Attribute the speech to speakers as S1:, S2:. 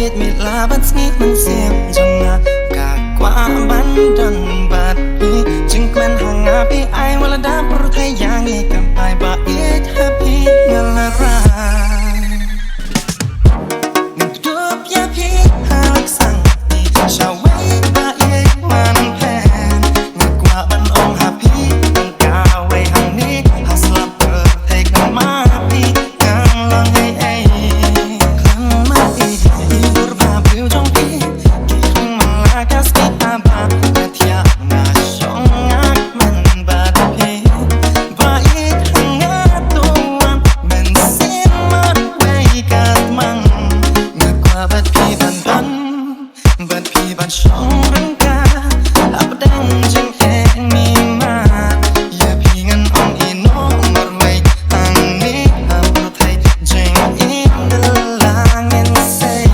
S1: Biết mệt là bắt nghĩ mình xem trong ngã cả qua bắn đần bạt đi chứng quen hàng ngã bị ai mà là đã bro thay yang nghe cầm ai bà ít happy ngờ là ra ngừng đốt ya pi hai sang đi chào quay bà ít mà nâng phèn ngờ qua bắn ông happy nâng cao way hàng ní hà slap bro thay ngờ má happy ngang lòng hay ai khăn má đi yêu trong khi mình là cái gì ta ba để thiệt ngã trong ngã mình và đi và ít hàng ngã tuan mình xin mất quay cả măng ngược qua bất kỳ bàn trong rừng ca áp đen trên em mi mà giờ khi ngân on in nó một ngày hàng ní áp thay trên ít là ngân say